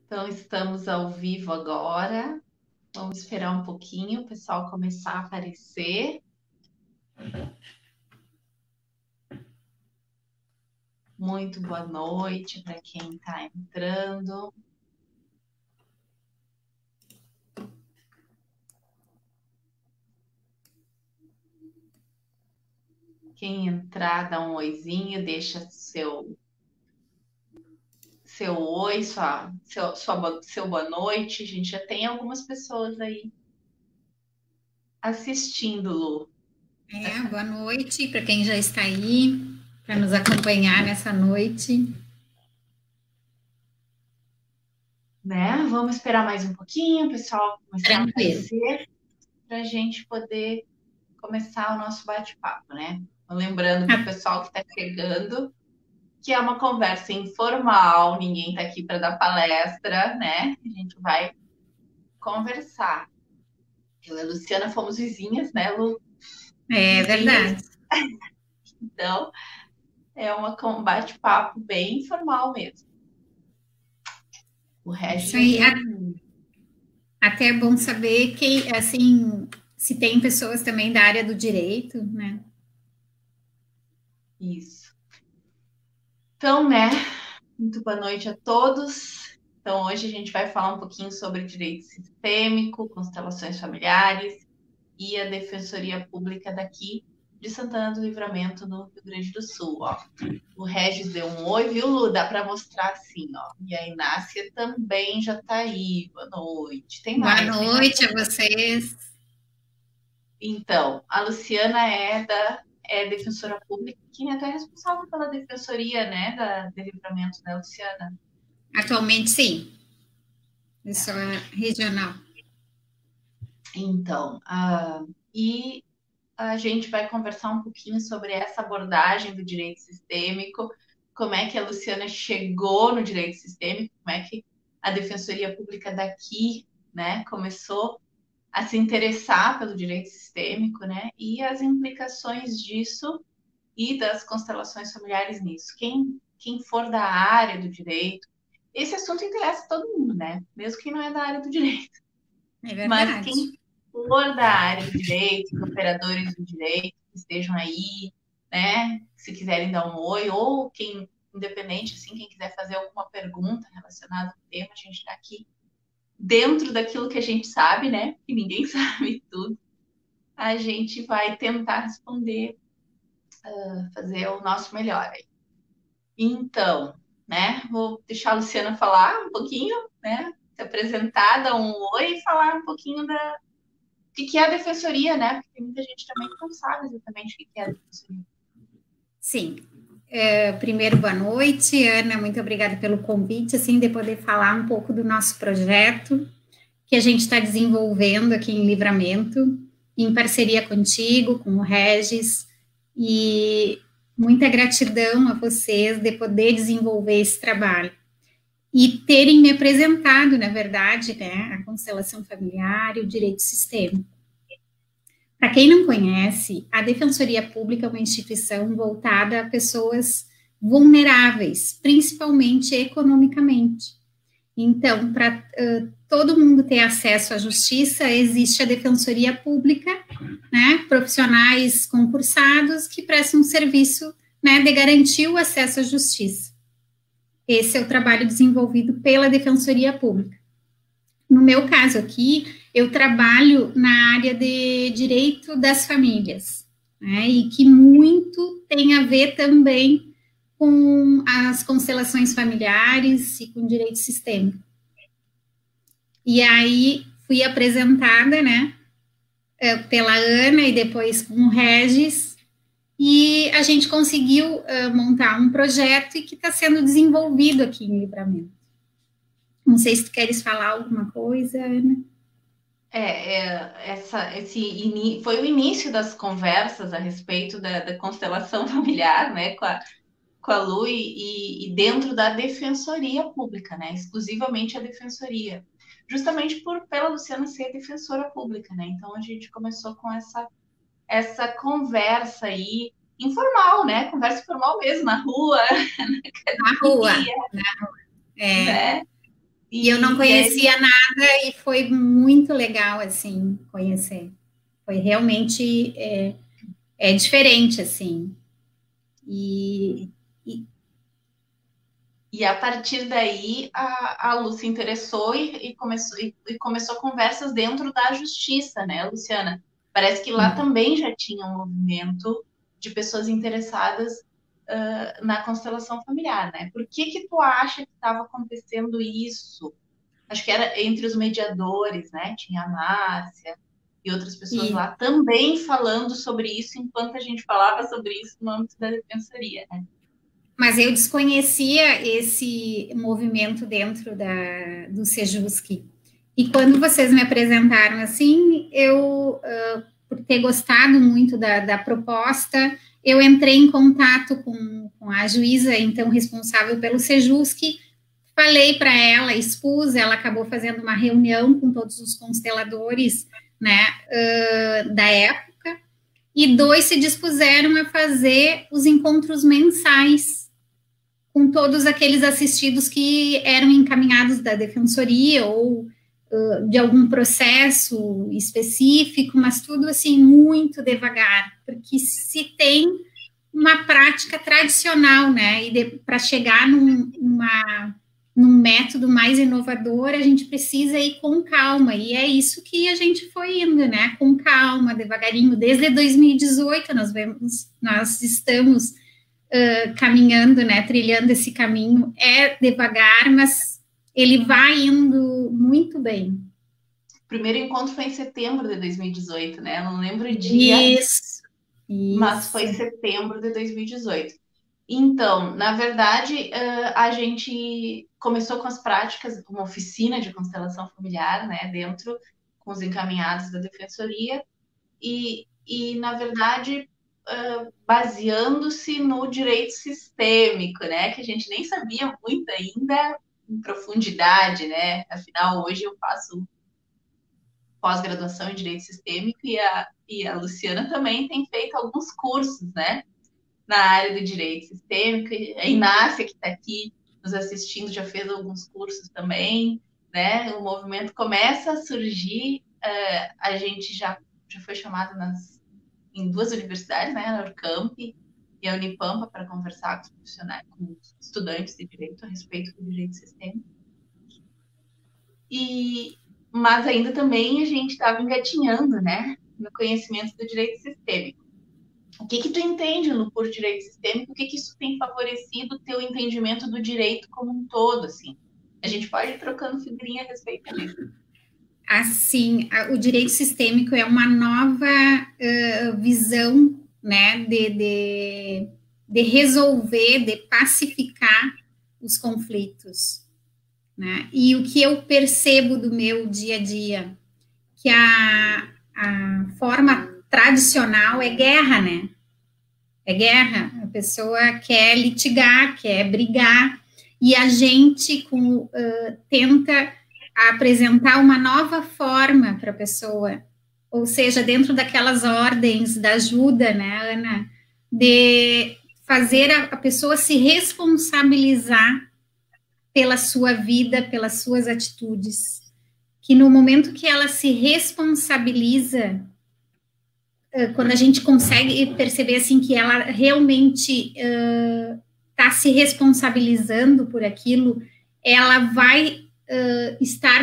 Então, estamos ao vivo agora. Vamos esperar um pouquinho o pessoal começar a aparecer. Muito boa noite para quem está entrando. Quem entrar, dá um oizinho, deixa seu oi, seu boa noite. A gente já tem algumas pessoas aí assistindo, Lu. Boa noite para quem já está aí, para nos acompanhar nessa noite. Né? Vamos esperar mais um pouquinho, o pessoal começar a Tranquilo. aparecer para a gente poder começar o nosso bate-papo, né? Lembrando para o pessoal que está chegando que é uma conversa informal, ninguém está aqui para dar palestra, né? A gente vai conversar. Eu e a Luciana fomos vizinhas, né, Lu? É Vizinhas, verdade. então é um bate-papo bem informal mesmo. O Regis Isso já aí. deu um. Até é bom saber que, assim, se tem pessoas também da área do direito, né? Isso. Então, né, muito boa noite a todos. Então, hoje a gente vai falar um pouquinho sobre direito sistêmico, constelações familiares e a Defensoria Pública daqui de Santana do Livramento, no Rio Grande do Sul, ó. O Regis deu um oi, viu, Lu? Dá para mostrar assim, ó. E a Inácia também já tá aí. Boa noite. Tem Boa mais, a Inácia. noite a vocês. Então, a Luciana é defensora pública, quem é até responsável pela defensoria, né, de livramento, né, Luciana? Atualmente, sim. Eu sou regional. Então, e a gente vai conversar um pouquinho sobre essa abordagem do direito sistêmico, como é que a Luciana chegou no direito sistêmico, como é que a Defensoria Pública daqui, né, começou a se interessar pelo direito sistêmico, né, e as implicações disso e das constelações familiares nisso. Quem for da área do direito, esse assunto interessa todo mundo, né, mesmo quem não é da área do direito. É Mas verdade. quem for da área do direito, operadores do direito, que estejam aí, né? Se quiserem dar um oi, ou quem, independente, assim, quem quiser fazer alguma pergunta relacionada ao tema, a gente está aqui dentro daquilo que a gente sabe, né? Que ninguém sabe tudo. A gente vai tentar responder, fazer o nosso melhor aí. Então, né? Vou deixar a Luciana falar um pouquinho, né? Se apresentar, dar um oi e falar um pouquinho o que é a defensoria, né? Porque tem muita gente também que não sabe exatamente o que é a defensoria. Sim. Primeiro, boa noite, Ana. Muito obrigada pelo convite, assim, de poder falar um pouco do nosso projeto que a gente está desenvolvendo aqui em Livramento, em parceria contigo, com o Regis, e muita gratidão a vocês de poder desenvolver esse trabalho. E terem me apresentado, na verdade, né, a constelação familiar e o direito sistêmico. Para quem não conhece, a Defensoria Pública é uma instituição voltada a pessoas vulneráveis, principalmente economicamente. Então, para todo mundo ter acesso à justiça, existe a Defensoria Pública, né, profissionais concursados que prestam um serviço, né, de garantir o acesso à justiça. Esse é o trabalho desenvolvido pela Defensoria Pública. No meu caso aqui, eu trabalho na área de direito das famílias, né, e que muito tem a ver também com as constelações familiares e com direito sistêmico. E aí fui apresentada, né, pela Ana e depois com o Regis, e a gente conseguiu montar um projeto e que está sendo desenvolvido aqui em Livramento. Não sei se tu queres falar alguma coisa, Ana. Foi o início das conversas a respeito da constelação familiar, né, com a Lu e dentro da defensoria pública, né, exclusivamente a defensoria, justamente pela Luciana ser defensora pública, né, então a gente começou com essa conversa aí, informal, né, conversa informal mesmo, na rua, na Na rua, academia, é, né, E eu não conhecia nada e foi muito legal, assim, conhecer. Foi realmente diferente, assim. E a partir daí a Lu se interessou e começou conversas dentro da justiça, né, Luciana? Parece que lá também já tinha um movimento de pessoas interessadas na constelação familiar, né? Por que tu acha que estava acontecendo isso? Acho que era entre os mediadores, né? Tinha a Márcia e outras pessoas lá também falando sobre isso, enquanto a gente falava sobre isso no âmbito da defensoria, né? Mas eu desconhecia esse movimento dentro do Sejusc. E quando vocês me apresentaram assim, eu, por ter gostado muito da proposta, eu entrei em contato com a juíza, então responsável pelo Sejusc, falei para ela, expus, ela acabou fazendo uma reunião com todos os consteladores, né, da época, e 2 se dispuseram a fazer os encontros mensais com todos aqueles assistidos que eram encaminhados da defensoria ou de algum processo específico, mas tudo assim muito devagar, porque se tem uma prática tradicional, né, e para chegar num método mais inovador, a gente precisa ir com calma, e é isso que a gente foi indo, né, com calma, devagarinho, desde 2018 nós estamos caminhando, né, trilhando esse caminho, é devagar, mas ele vai indo muito bem. O primeiro encontro foi em setembro de 2018, né? Eu não lembro o dia, mas foi setembro de 2018. Então, na verdade, a gente começou com as práticas, uma oficina de constelação familiar, né, dentro, com os encaminhados da defensoria, e na verdade, baseando-se no direito sistêmico, né, que a gente nem sabia muito ainda em profundidade, né, afinal, hoje eu faço pós-graduação em direito sistêmico e a Luciana também tem feito alguns cursos, né, na área do direito sistêmico. A Inácia, que está aqui nos assistindo, já fez alguns cursos também, né? O movimento começa a surgir, a gente já foi chamado em 2 universidades, né? Na Urcamp e a Unipampa, para conversar com os profissionais, com os estudantes de direito a respeito do direito sistêmico. Mas ainda também a gente estava engatinhando, né? No conhecimento do direito sistêmico. O que tu entende, Lu, por direito sistêmico? O que isso tem favorecido o teu entendimento do direito como um todo, assim? A gente pode ir trocando figurinha a respeito disso. Assim, o direito sistêmico é uma nova visão, né, de resolver, de pacificar os conflitos, né? E o que eu percebo do meu dia a dia, que a forma tradicional é guerra, né? É guerra. A pessoa quer litigar, quer brigar, e a gente tenta apresentar uma nova forma para a pessoa, ou seja, dentro daquelas ordens da ajuda, né, Ana, de fazer a pessoa se responsabilizar pela sua vida, pelas suas atitudes, que no momento que ela se responsabiliza, quando a gente consegue perceber assim que ela realmente está se responsabilizando por aquilo, ela vai estar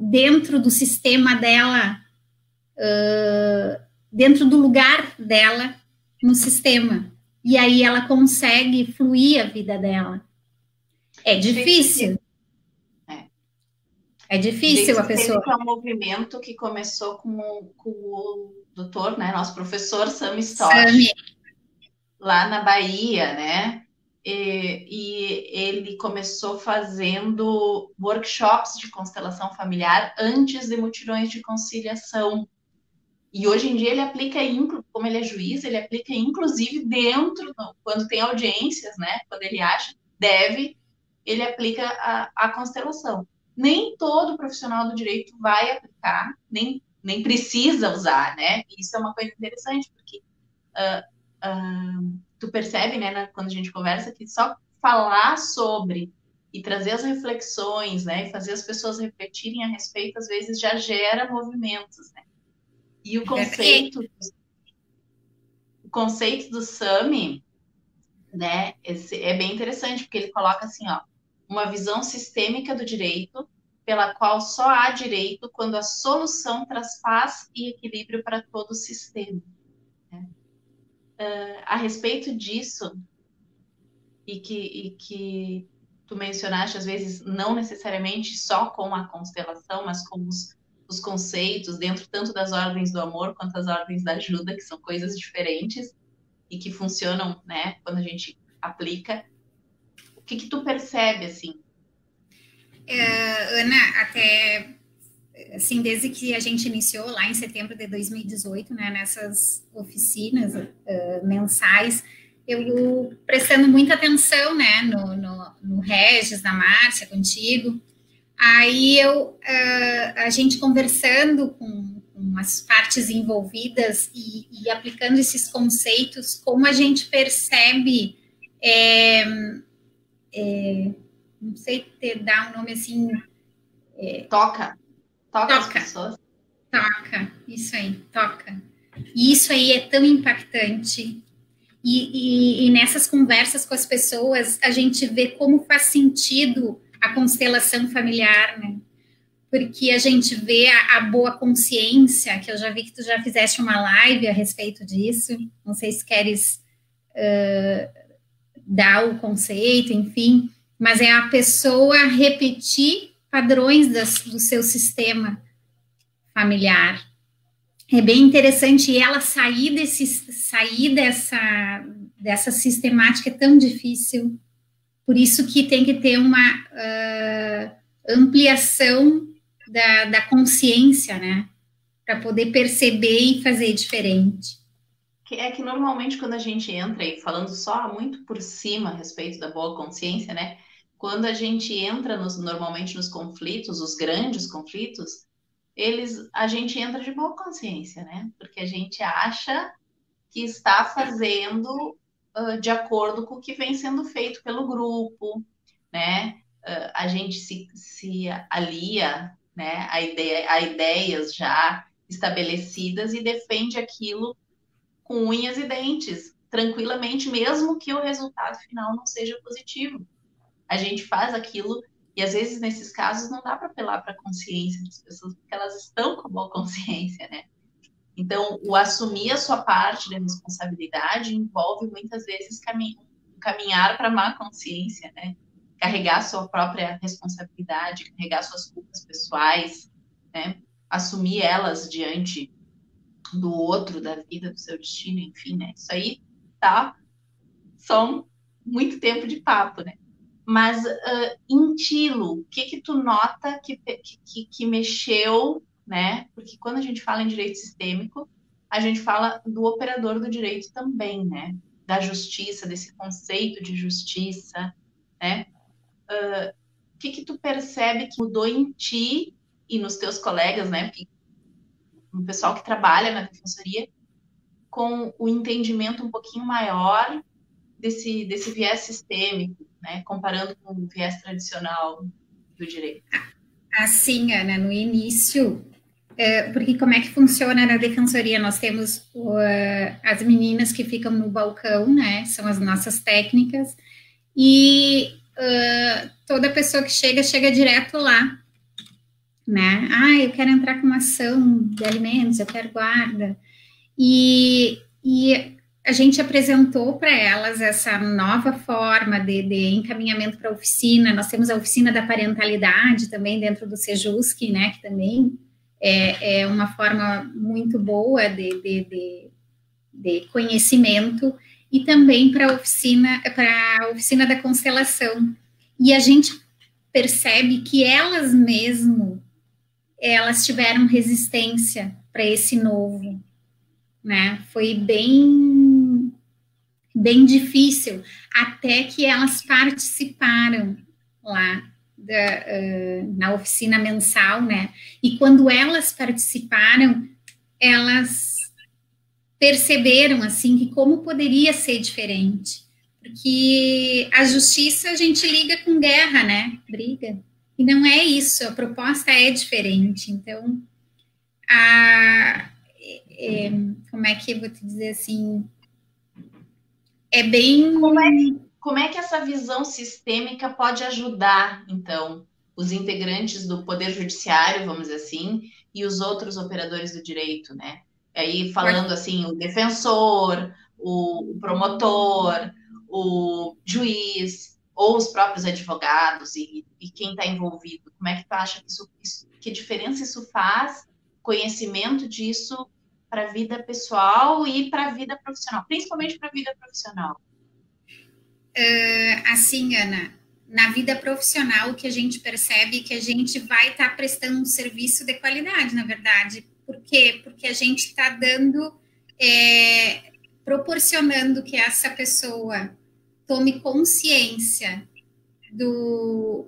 dentro do sistema dela, dentro do lugar dela no sistema, e aí ela consegue fluir a vida dela. É difícil. É difícil a pessoa. É um movimento que começou com o doutor, né, nosso professor Sami Stott, lá na Bahia, né? E ele começou fazendo workshops de constelação familiar antes de mutirões de conciliação. E hoje em dia ele aplica, como ele é juiz, ele aplica inclusive quando tem audiências, né? Quando ele acha ele aplica a constelação. Nem todo profissional do direito vai aplicar, nem precisa usar, né? E isso é uma coisa interessante, porque tu percebe, né, quando a gente conversa, que só falar sobre e trazer as reflexões, né, e fazer as pessoas refletirem a respeito, às vezes já gera movimentos, né? E o conceito do SAMI, né, é bem interessante, porque ele coloca assim, ó, uma visão sistêmica do direito, pela qual só há direito quando a solução traz paz e equilíbrio para todo o sistema. Né? A respeito disso, e que tu mencionaste, às vezes, não necessariamente só com a constelação, mas com os conceitos, dentro tanto das ordens do amor quanto das ordens da ajuda, que são coisas diferentes e que funcionam, né, quando a gente aplica. O que tu percebe, assim? Ana, até, assim, desde que a gente iniciou lá em setembro de 2018, né, nessas oficinas mensais, eu prestando muita atenção, né, no Regis, na Márcia, contigo. Aí a gente conversando com as partes envolvidas e aplicando esses conceitos, como a gente percebe, não sei dar um nome assim... Toca as pessoas. Toca, isso aí, toca. E isso aí é tão impactante. E nessas conversas com as pessoas, a gente vê como faz sentido a constelação familiar, né? Porque a gente vê a boa consciência, que eu já vi que tu já fizeste uma live a respeito disso, não sei se queres dar o conceito, enfim, mas é a pessoa repetir padrões do seu sistema familiar. É bem interessante ela sair dessa sistemática tão difícil. Por isso que tem que ter uma ampliação da consciência, né? Para poder perceber e fazer diferente. É que normalmente quando a gente entra, e falando só muito por cima a respeito da boa consciência, né? Quando a gente entra normalmente nos conflitos, os grandes conflitos, a gente entra de boa consciência, né? Porque a gente acha que está fazendo de acordo com o que vem sendo feito pelo grupo, né? A gente se alia, né, a ideias já estabelecidas e defende aquilo com unhas e dentes, tranquilamente, mesmo que o resultado final não seja positivo. A gente faz aquilo e às vezes nesses casos não dá para apelar para a consciência das pessoas, porque elas estão com boa consciência, né? Então, o assumir a sua parte da responsabilidade envolve muitas vezes caminhar para a má consciência, né? Carregar a sua própria responsabilidade, carregar suas culpas pessoais, né? Assumir elas diante do outro, da vida, do seu destino, enfim, né? Isso aí tá só muito tempo de papo, né? Mas em Tilo, o que tu nota que mexeu, né? Porque quando a gente fala em direito sistêmico, a gente fala do operador do direito também, né? Da justiça, desse conceito de justiça, né? O que tu percebe que mudou em ti e nos teus colegas, né? Porque o pessoal que trabalha na defensoria, com o entendimento um pouquinho maior desse viés sistêmico, né? Comparando com o viés tradicional do direito. Assim, Ana, no início, porque como é que funciona na defensoria? Nós temos as meninas que ficam no balcão, né? São as nossas técnicas, e toda pessoa que chega direto lá, né? Ah, eu quero entrar com uma ação de alimentos, eu quero guarda. E a gente apresentou para elas essa nova forma de encaminhamento para a oficina. Nós temos a oficina da parentalidade também dentro do Sejusc, né, que também é uma forma muito boa de conhecimento, e também para a oficina da constelação. E a gente percebe que elas tiveram resistência para esse novo, né? Foi bem difícil, até que elas participaram lá na oficina mensal, né? E quando elas participaram, elas perceberam, assim, que como poderia ser diferente, Porque a justiça a gente liga com guerra, né? Briga. E não é isso, a proposta é diferente. Então, como é que eu vou te dizer assim? É bem. Como é que essa visão sistêmica pode ajudar, então, os integrantes do Poder Judiciário, vamos dizer assim, e os outros operadores do direito, né? Aí falando assim, o defensor, o promotor, o juiz, ou os próprios advogados e quem está envolvido. Como é que tu acha que diferença isso faz, conhecimento disso para a vida pessoal e para a vida profissional, principalmente para a vida profissional? Assim, Ana, na vida profissional, o que a gente percebe é que a gente vai estar prestando um serviço de qualidade, na verdade. Por quê? Porque a gente está dando, proporcionando que essa pessoa tome consciência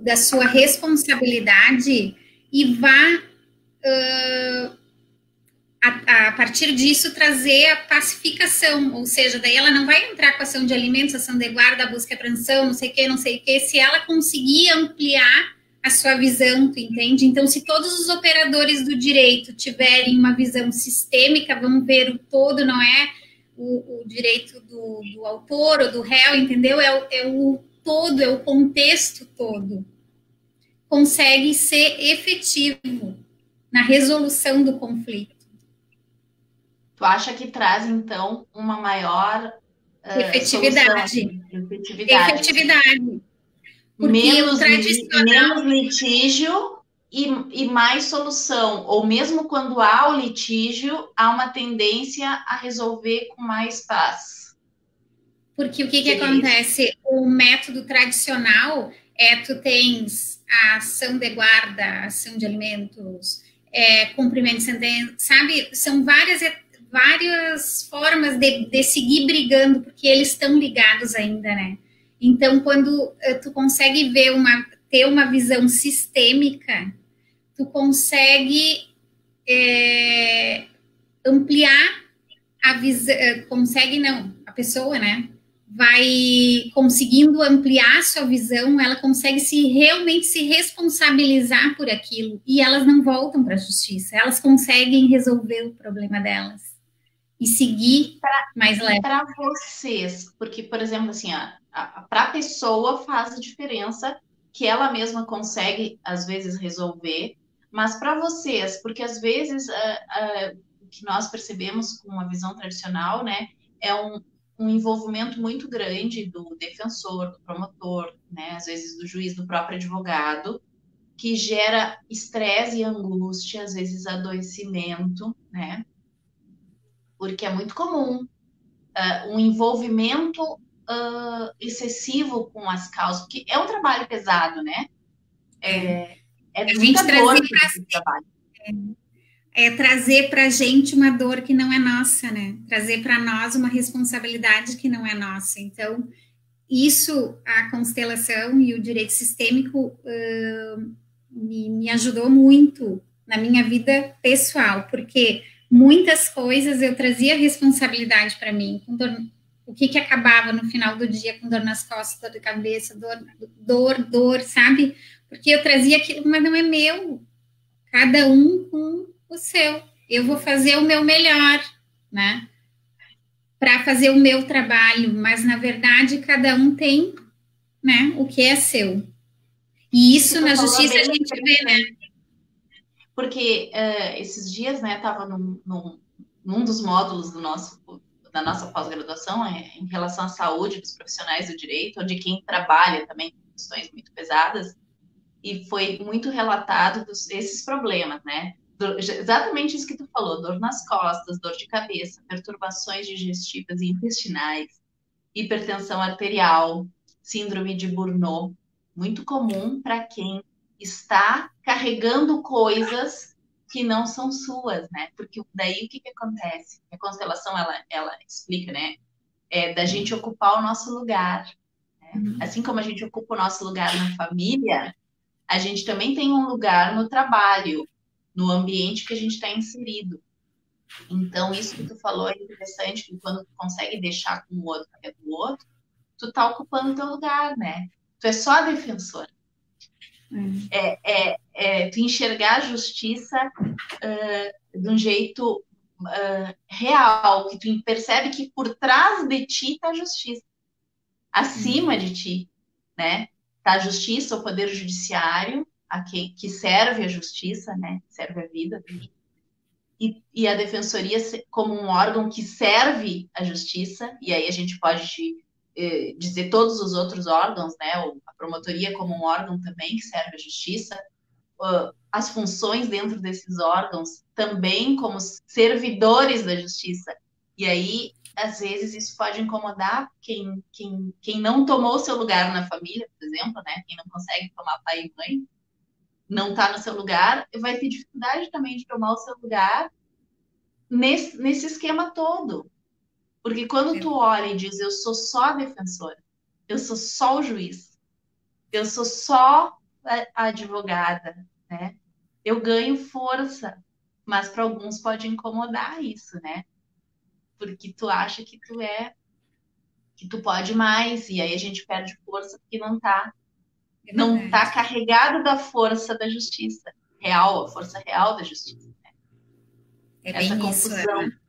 da sua responsabilidade e vá, a partir disso, trazer a pacificação, ou seja, daí ela não vai entrar com ação de alimentos, ação de guarda, busca e apreensão, não sei o que, se ela conseguir ampliar a sua visão, tu entende? Então, se todos os operadores do direito tiverem uma visão sistêmica, vamos ver o todo, não é o direito do autor ou do réu, entendeu? É o todo, é o contexto todo. Consegue ser efetivo na resolução do conflito. Tu acha que traz, então, uma maior efetividade. Efetividade. Menos litígio e mais solução. Ou mesmo quando há o litígio, há uma tendência a resolver com mais paz. Porque o que acontece? O método tradicional tu tens a ação de guarda, a ação de alimentos, cumprimento de sentença, sabe? São várias formas de seguir brigando, porque eles estão ligados ainda, né? Então, quando tu consegue ter uma visão sistêmica, tu consegue ampliar a visão, a pessoa, né? Vai conseguindo ampliar a sua visão, ela consegue realmente se responsabilizar por aquilo, e elas não voltam para a justiça, elas conseguem resolver o problema delas e seguir mais leve. Para vocês, porque, por exemplo, assim, para a pessoa faz a diferença que ela mesma consegue, às vezes, resolver, mas para vocês, porque às vezes o que nós percebemos com uma visão tradicional, né, é um envolvimento muito grande do defensor, do promotor, né, às vezes do juiz, do próprio advogado, que gera estresse e angústia, às vezes adoecimento, né? Porque é muito comum um envolvimento excessivo com as causas, porque é um trabalho pesado, né? É muita dor esse trabalho. Trazer para a gente uma dor que não é nossa, né? Trazer para nós uma responsabilidade que não é nossa. Então, isso, a constelação e o direito sistêmico me ajudou muito na minha vida pessoal, porque muitas coisas eu trazia responsabilidade para mim. O que acabava no final do dia com dor nas costas, dor de cabeça, dor, sabe? Porque eu trazia aquilo, mas não é meu. Cada um com o seu. Eu vou fazer o meu melhor, né? Para fazer o meu trabalho, mas na verdade cada um tem, né, o que é seu. E isso na justiça a gente vê, né? Porque esses dias, né, estava num dos módulos da nossa pós-graduação em relação à saúde dos profissionais do direito, ou de quem trabalha também com questões muito pesadas, e foi muito relatado esses problemas, né? Exatamente isso que tu falou, dor nas costas, dor de cabeça, perturbações digestivas e intestinais, hipertensão arterial, síndrome de Burnout, muito comum para quem está carregando coisas que não são suas, né? Porque daí o que acontece? A constelação, ela explica, né? Da gente ocupar o nosso lugar. Né? Assim como a gente ocupa o nosso lugar na família, a gente também tem um lugar no trabalho, no ambiente que a gente está inserido. Então, isso que tu falou é interessante, que quando tu consegue deixar com o outro, é do outro, tu tá ocupando o teu lugar, né? Tu é só defensor. Tu enxergar a justiça de um jeito real, que tu percebe que por trás de ti tá a justiça, acima de ti, né? Tá a justiça, o poder judiciário, que serve a justiça, né? Serve a vida dele. E a defensoria como um órgão que serve a justiça, e aí a gente pode dizer todos os outros órgãos, né? A promotoria como um órgão também que serve a justiça, as funções dentro desses órgãos também como servidores da justiça. E aí, às vezes, isso pode incomodar quem não tomou o seu lugar na família, por exemplo, né? Quem não consegue tomar pai e mãe, não está no seu lugar, vai ter dificuldade também de tomar o seu lugar nesse esquema todo. Porque quando tu olha e diz, eu sou só a defensora, eu sou só o juiz, eu sou só a advogada, né? Eu ganho força, mas para alguns pode incomodar isso, né? Porque tu acha que tu pode mais, e aí a gente perde força porque não tá carregado da força da justiça real, a força real da justiça. Né? Essa confusão. Isso,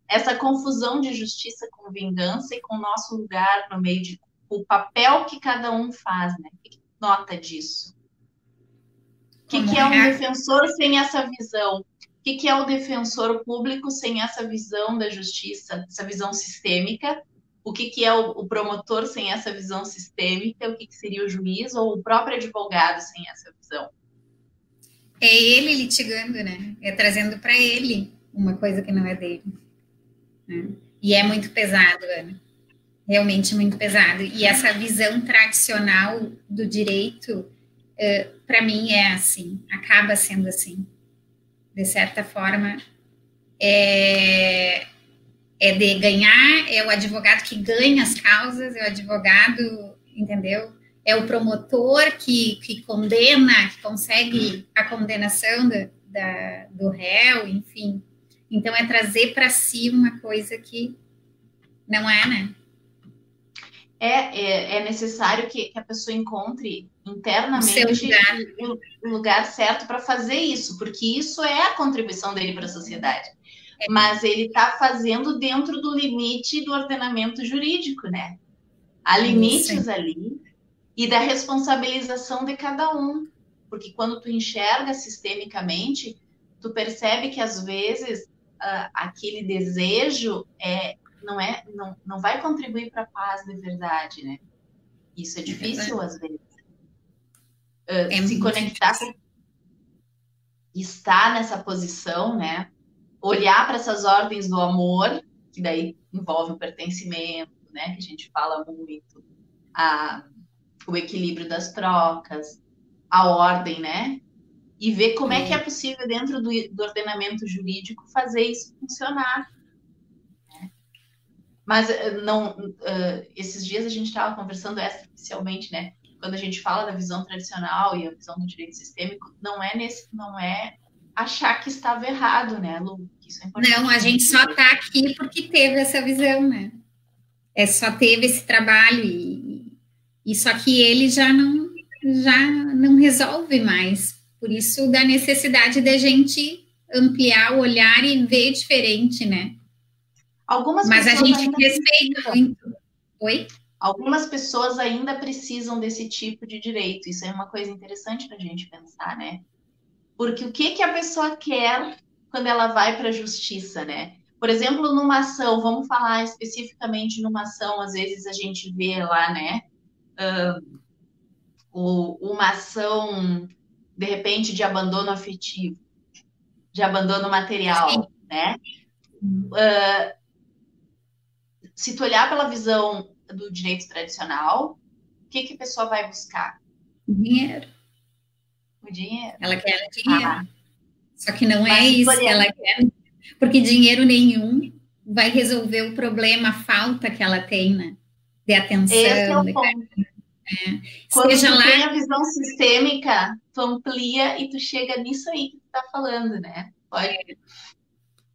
essa confusão de justiça com vingança e com o nosso lugar no meio de o papel que cada um faz, né? Que nota disso? O que é um defensor sem essa visão? O que é o defensor público sem essa visão da justiça, essa visão sistêmica? O que é o promotor sem essa visão sistêmica? O que seria o juiz ou o próprio advogado sem essa visão? É ele litigando, né? É trazendo para ele uma coisa que não é dele. E é muito pesado, Ana. Realmente muito pesado. E essa visão tradicional do direito, para mim, é assim, acaba sendo assim. De certa forma, é de ganhar, é o advogado que ganha as causas, é o advogado, entendeu? É o promotor que condena, que consegue a condenação do réu, enfim. Então, é trazer para si uma coisa que não é, né? É necessário que a pessoa encontre internamente o lugar certo para fazer isso, porque isso é a contribuição dele para a sociedade. Mas ele está fazendo dentro do limite do ordenamento jurídico, né? Há limites ali e da responsabilização de cada um. Porque quando tu enxerga sistemicamente, tu percebe que às vezes aquele desejo não vai contribuir para a paz de verdade, né? Isso é difícil às vezes. Se conectar, estar nessa posição, né? Olhar para essas ordens do amor, que daí envolve o pertencimento, né? Que a gente fala muito, o equilíbrio das trocas, a ordem, né? E ver como é que é possível dentro do ordenamento jurídico fazer isso funcionar. Mas esses dias a gente estava conversando extraoficialmente, né? Quando a gente fala da visão tradicional e a visão do direito sistêmico, não é achar que estava errado, né, Lu? Isso é importante. Não, a gente só está aqui porque teve essa visão, né? Só teve esse trabalho e só que ele já não resolve mais. Por isso, da necessidade da gente ampliar o olhar e ver diferente, né? Mas a gente respeita muito. Oi? Algumas pessoas ainda precisam desse tipo de direito. Isso é uma coisa interessante para a gente pensar, né? Porque o que a pessoa quer quando ela vai para a justiça, né? Por exemplo, numa ação, vamos falar especificamente numa ação, às vezes a gente vê lá, né? Uma ação, de repente, de abandono afetivo, de abandono material, né? Se tu olhar pela visão do direito tradicional, o que a pessoa vai buscar? Dinheiro. O dinheiro. Ela quer dinheiro. Só que não é isso que ela quer, porque dinheiro nenhum vai resolver o problema, a falta que ela tem, né? De atenção. Esse é o ponto. Quando tu tem a visão sistêmica, tu amplia e tu chega nisso aí que tu tá falando, né?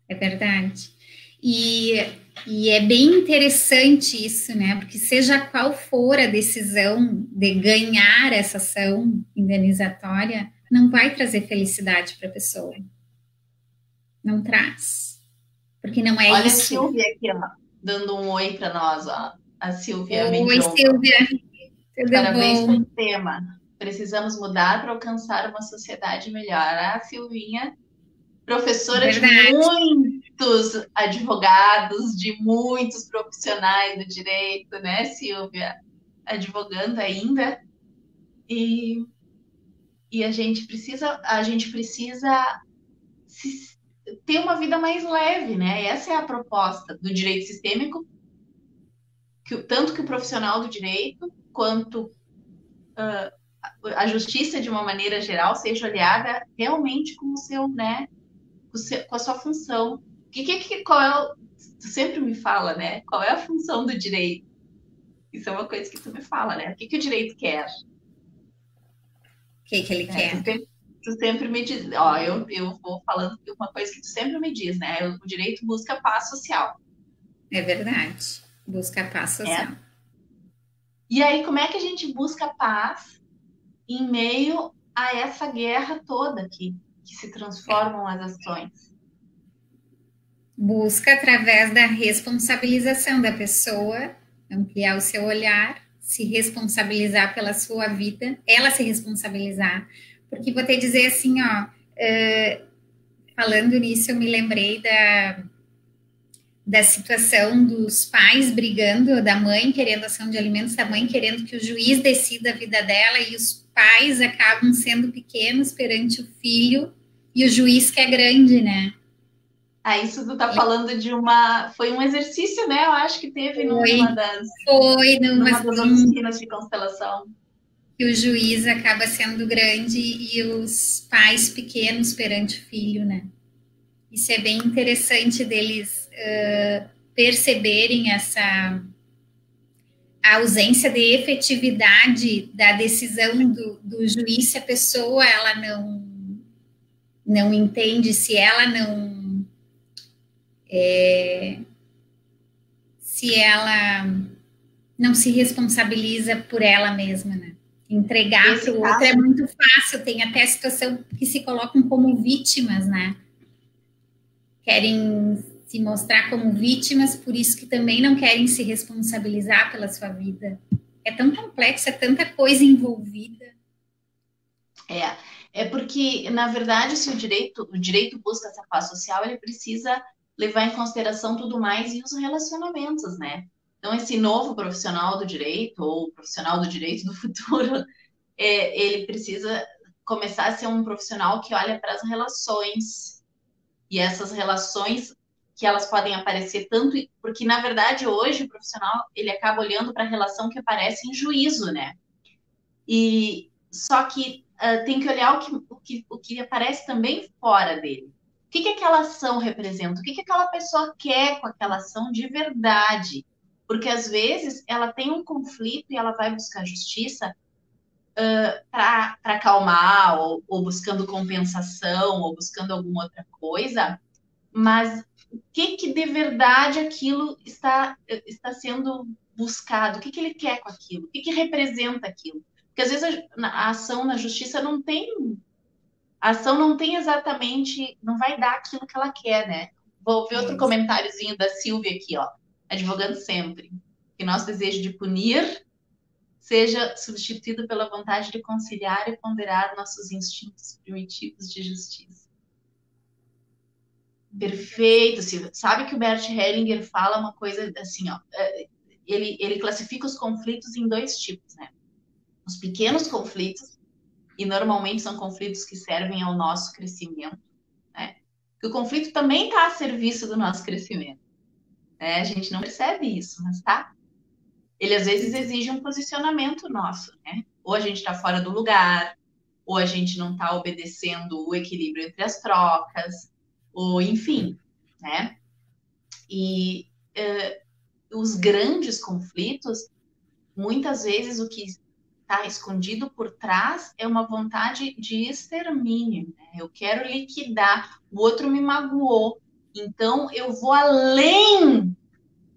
É verdade. E, e é bem interessante isso, né? Porque seja qual for a decisão de ganhar essa ação indenizatória, não vai trazer felicidade para a pessoa. Não traz. Porque não é Olha a isso. Silvia aqui, ó, dando um oi para nós, ó. A Silvia Oi, Mendionça. Silvia. Tudo Parabéns bom? pelo tema. Precisamos mudar para alcançar uma sociedade melhor. A Silvinha, professora de Verdade. muitos advogados, de muitos profissionais do direito, né, Silvia? Advogando ainda. E, e a gente precisa ter uma vida mais leve, né? Essa é a proposta do direito sistêmico, tanto que o profissional do direito quanto a justiça de uma maneira geral seja olhada realmente com o seu, né, com a sua função. Qual é tu sempre me fala, né? Qual é a função do direito? Isso é uma coisa que tu me fala, né? O que o direito quer? O que ele Né? quer? Tu sempre me diz, ó, eu vou falando uma coisa que tu sempre me diz, né? O direito busca paz social. É verdade. Busca paz social. E aí, como é que a gente busca paz em meio a essa guerra toda que se transformam as ações? Busca através da responsabilização da pessoa, ampliar o seu olhar, se responsabilizar pela sua vida, ela se responsabilizar. Porque vou te dizer assim, ó, falando nisso, eu me lembrei da situação dos pais brigando, da mãe querendo ação de alimentos, da mãe querendo que o juiz decida a vida dela, e os pais acabam sendo pequenos perante o filho, e o juiz que é grande, né? Isso tu tá falando de uma. Foi um exercício, né? Eu acho que teve Foi numa das oficinas de constelação. Que o juiz acaba sendo grande e os pais pequenos perante o filho, né? Isso é bem interessante deles perceberem essa a ausência de efetividade da decisão do juiz, se a pessoa ela não entende, se ela se ela não se responsabiliza por ela mesma, né? Entregar para o outro é muito fácil, tem até situação que se colocam como vítimas, né? Querem se mostrar como vítimas, por isso que também não querem se responsabilizar pela sua vida. É tão complexo, é tanta coisa envolvida. É porque, na verdade, se o direito busca essa paz social, ele precisa levar em consideração tudo mais e os relacionamentos, né? Então, esse novo profissional do direito, ou profissional do direito do futuro, ele precisa começar a ser um profissional que olha para as relações. E essas relações que elas podem aparecer tanto... Porque, na verdade, hoje, o profissional, ele acaba olhando para a relação que aparece em juízo, né? Só que tem que olhar o que aparece também fora dele. O que aquela ação representa? O que aquela pessoa quer com aquela ação de verdade? Porque, às vezes, ela tem um conflito e ela vai buscar justiça para acalmar, ou buscando compensação, ou buscando alguma outra coisa, mas o que de verdade aquilo está sendo buscado? O que ele quer com aquilo? O que representa aquilo? Porque às vezes a ação na justiça não tem... A ação não tem exatamente... Não vai dar aquilo que ela quer, né? Vou ver outro comentáriozinho da Silvia aqui, ó. Advogando sempre. Que nosso desejo de punir seja substituído pela vontade de conciliar e ponderar nossos instintos primitivos de justiça. Perfeito, Silvia. Sabe que o Bert Hellinger fala uma coisa assim, ó. Ele classifica os conflitos em dois tipos, né? Os pequenos conflitos, e normalmente são conflitos que servem ao nosso crescimento, né? Que o conflito também está a serviço do nosso crescimento, né? A gente não percebe isso, mas tá. Ele às vezes exige um posicionamento nosso, né? Ou a gente está fora do lugar, ou a gente não está obedecendo o equilíbrio entre as trocas, ou enfim, né? E os grandes conflitos, muitas vezes o que está escondido por trás é uma vontade de extermínio, né? Eu quero liquidar, o outro me magoou, Então, eu vou além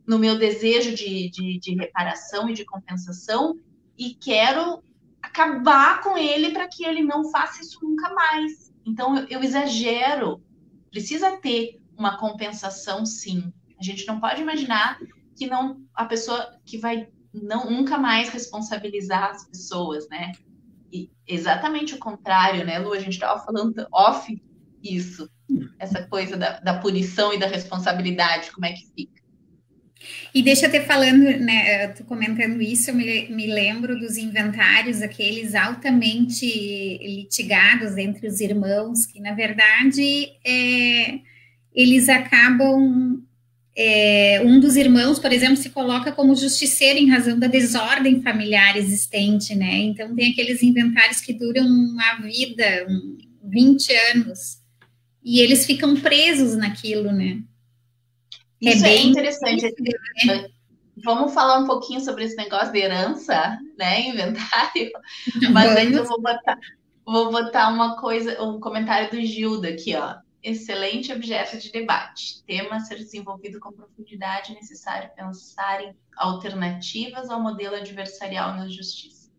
no meu desejo de reparação e de compensação e quero acabar com ele para que ele não faça isso nunca mais. Então, eu exagero. Precisa ter uma compensação, sim. A gente não pode imaginar que não a pessoa que vai não nunca mais responsabilizar as pessoas, né? E exatamente o contrário, né, Lu? A gente estava falando off isso, essa coisa da punição e da responsabilidade, como é que fica? E deixa eu te falando, né, tu comentando isso, eu me lembro dos inventários, aqueles altamente litigados entre os irmãos, que na verdade eles acabam. Um dos irmãos, por exemplo, se coloca como justiceiro em razão da desordem familiar existente, né? Então tem aqueles inventários que duram uma vida, 20 anos, e eles ficam presos naquilo, né? Isso é bem interessante. Né? Vamos falar um pouquinho sobre esse negócio de herança, né? Inventário. Mas antes eu vou botar uma coisa, um comentário do Gilda aqui, ó. Excelente objeto de debate. Tema a ser desenvolvido com profundidade, necessário pensar em alternativas ao modelo adversarial na justiça.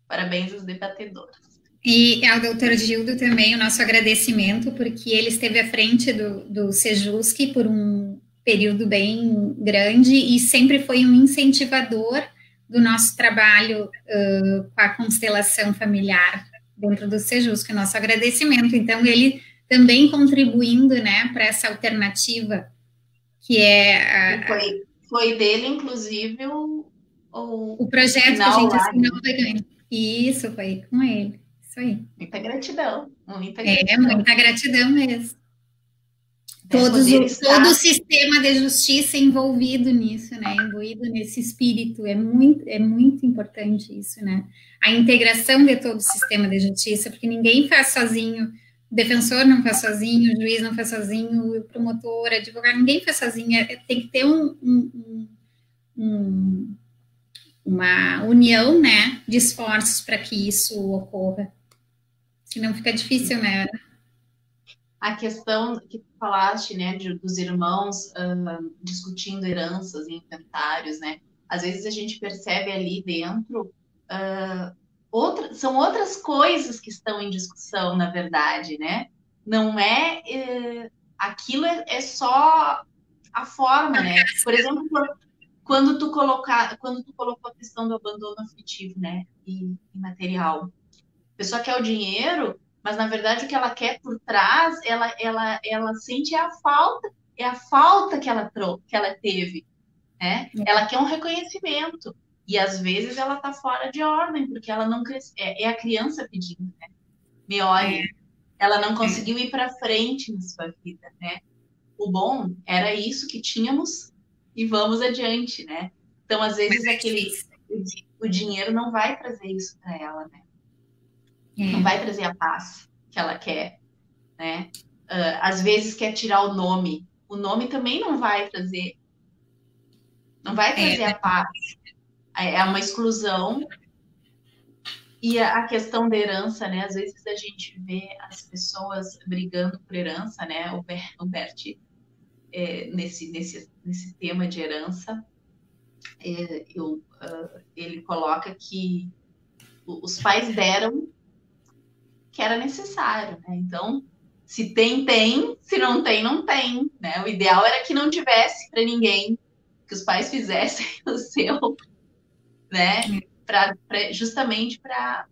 Parabéns aos debatedores. E ao doutor Gildo também o nosso agradecimento, porque ele esteve à frente do Sejusc por um período bem grande e sempre foi um incentivador do nosso trabalho com a constelação familiar dentro do Sejusc. Nosso agradecimento. Então, ele também contribuindo, né, para essa alternativa que é... Foi dele, inclusive, o projeto que a gente assinou foi ganho. Isso, foi com ele. Isso aí. Muita gratidão. Muita gratidão. Muita gratidão mesmo. Todo o sistema de justiça envolvido nisso, né? Imbuído nesse espírito. É muito importante isso, né? A integração de todo o sistema de justiça, porque ninguém faz sozinho. O defensor não faz sozinho, o juiz não faz sozinho, o promotor, o advogado, ninguém faz sozinho. Tem que ter uma união, né, de esforços para que isso ocorra. Senão fica difícil, né? A questão que tu falaste, né, dos irmãos discutindo heranças e inventários, né? Às vezes a gente percebe ali dentro são outras coisas que estão em discussão, na verdade, né? Não aquilo é só a forma, né? Por exemplo, quando tu colocou a questão do abandono afetivo, né, e material, a pessoa quer o dinheiro, mas na verdade o que ela quer por trás, ela sente a falta que ela teve, né? Ela quer um reconhecimento e às vezes ela tá fora de ordem porque ela não cresce, é a criança pedindo, né? Me olhe, ela não conseguiu ir para frente na sua vida, né? O bom era isso que tínhamos e vamos adiante, né? Então às vezes o dinheiro não vai trazer isso para ela, né? Não vai trazer a paz que ela quer, né? Às vezes quer tirar o nome também não vai trazer a paz. É uma exclusão. E a questão da herança, né? Às vezes a gente vê as pessoas brigando por herança, né? O Bert, nesse tema de herança, ele coloca que os pais deram que era necessário, né? Então, se tem, se não tem, não tem, né? O ideal era que não tivesse para ninguém, que os pais fizessem o seu, né? Justamente para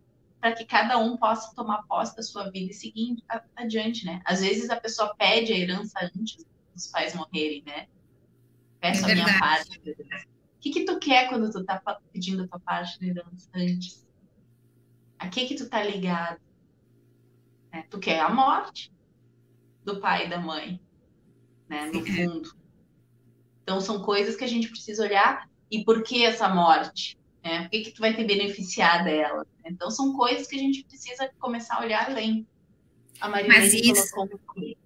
que cada um possa tomar posse da sua vida e seguir adiante, né? Às vezes a pessoa pede a herança antes dos pais morrerem, né? Peço a minha parte. O que tu quer quando tu tá pedindo a tua parte da herança antes? A que tu tá ligado? Tu quer a morte do pai e da mãe, né? No fundo. Então, são coisas que a gente precisa olhar. E por que essa morte? Né? Por que tu vai te beneficiar dela? Então, são coisas que a gente precisa começar a olhar além. A Marilene colocou aqui.